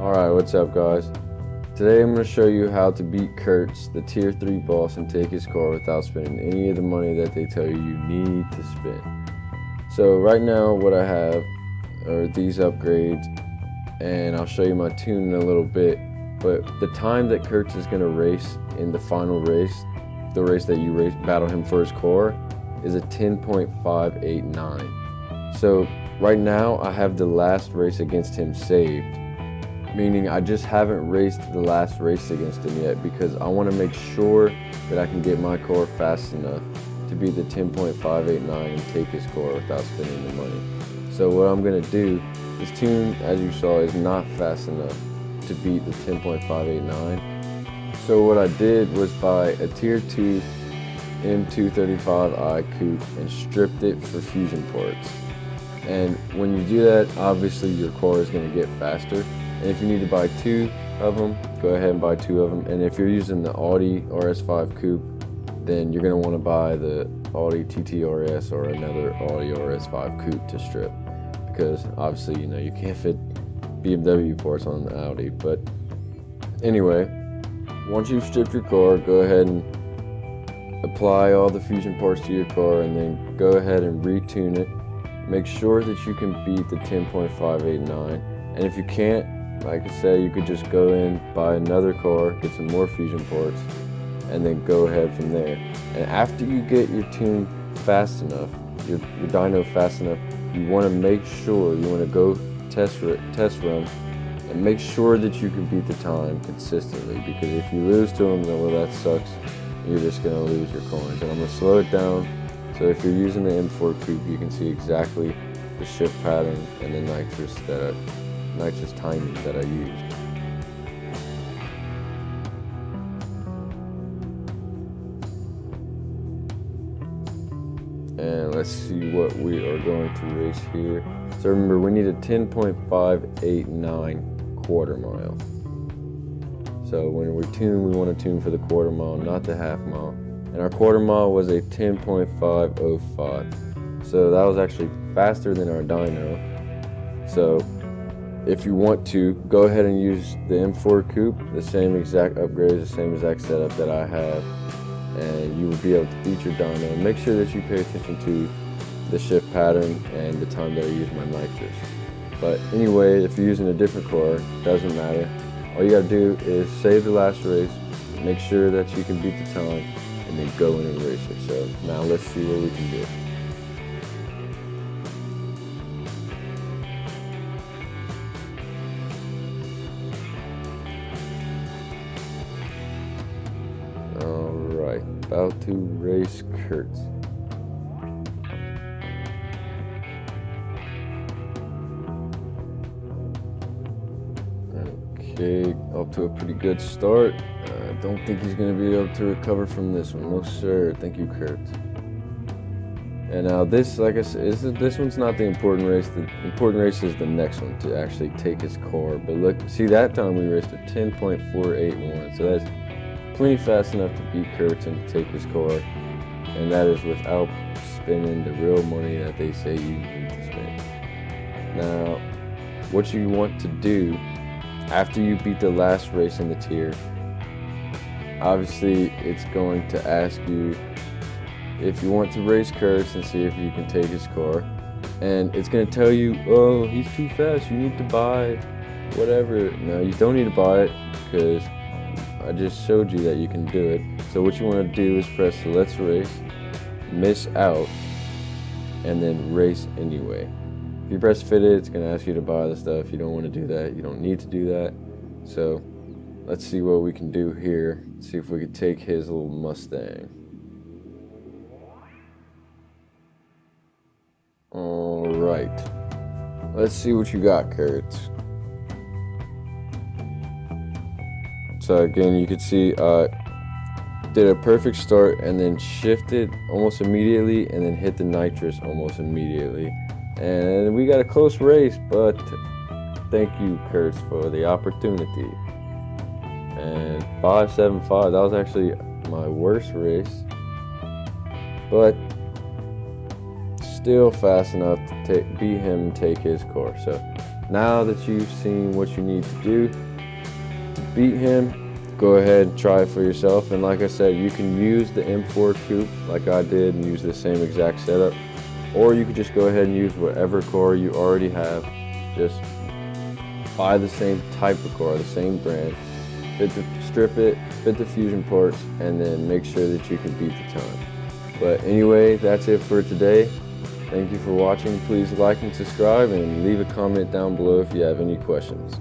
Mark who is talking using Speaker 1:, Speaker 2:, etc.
Speaker 1: Alright, what's up guys? Today I'm going to show you how to beat Kurtz, the tier 3 boss, and take his car without spending any of the money that they tell you need to spend. So right now what I have are these upgrades, and I'll show you my tune in a little bit, but the time that Kurtz is going to race in the final race, the race that you battle him for his car, is a 10.589. So right now I have the last race against him saved, meaning I just haven't raced the last race against him yet because I want to make sure that I can get my car fast enough to be the 10.589 and take his car without spending the money. So what I'm going to do, this tune, as you saw, is not fast enough to beat the 10.589. So what I did was buy a tier 2 M235i coupe and stripped it for fusion parts. And when you do that, obviously your car is going to get faster. And if you need to buy 2 of them, go ahead and buy 2 of them. And if you're using the Audi RS5 coupe, then you're going to want to buy the Audi TT RS or another Audi RS5 coupe to strip, because obviously, you can't fit BMW parts on the Audi. But anyway, once you've stripped your car, go ahead and apply all the fusion parts to your car, and then go ahead and retune it. Make sure that you can beat the 10.589. And if you can't, like I said, you could just go in, buy another car, get some more fusion parts, and then go ahead from there. And after you get your tune fast enough, your dyno fast enough, you want to make sure, you want to go test run and make sure that you can beat the time consistently, because if you lose to them, then well, that sucks. You're just going to lose your coins. And I'm going to slow it down, so if you're using the M4 coupe, you can see exactly the shift pattern and the nitrous timing that I used. And let's see what we are going to race here. So remember, we need a 10.589 quarter mile. So when we tune, we want to tune for the quarter mile, not the half mile. And our quarter mile was a 10.505. So that was actually faster than our dyno. So if you want to, go ahead and use the M4 coupe, the same exact upgrades, the same exact setup that I have, and you will be able to beat your dyno. Make sure that you pay attention to the shift pattern and the time that I use my nitrous. But anyway, if you're using a different car, doesn't matter. All you gotta do is save the last race, make sure that you can beat the time, and then go in and race it. So now let's see what we can do. Alright, about to race Kurtz. Okay, off to a pretty good start. I don't think he's going to be able to recover from this one. No sir, thank you, Kurtz. And now this, like I said, this one's not the important race. The important race is the next one, to actually take his car. But look, see, that time we raced a 10.481, so that's plenty fast enough to beat Kurtz and to take his car, and that is without spending the real money that they say you need to spend. Now, what you want to do after you beat the last race in the tier, obviously it's going to ask you if you want to race Kurtz and see if you can take his car, and it's going to tell you, oh, he's too fast, you need to buy whatever. No, you don't need to buy it, because I just showed you that you can do it. So what you want to do is press let's race, miss out, and then race anyway. If you press fitted, it's going to ask you to buy the stuff. You don't want to do that. You don't need to do that. So let's see what we can do here. See if we can take his little Mustang. Alright. Let's see what you got, Kurtz. So again, you can see did a perfect start and then shifted almost immediately and then hit the nitrous almost immediately. And we got a close race, but thank you, Kurtz, for the opportunity. And 5.75, that was actually my worst race, but still fast enough to beat him and take his car. So Now that you've seen what you need to do to beat him, go ahead and try it for yourself. And like I said, you can use the M4 coupe like I did and use the same exact setup, or you could just go ahead and use whatever core you already have. Just buy the same type of core, the same brand, strip it, fit the fusion ports, and then make sure that you can beat the time. But anyway, that's it for today. Thank you for watching. Please like and subscribe and leave a comment down below if you have any questions.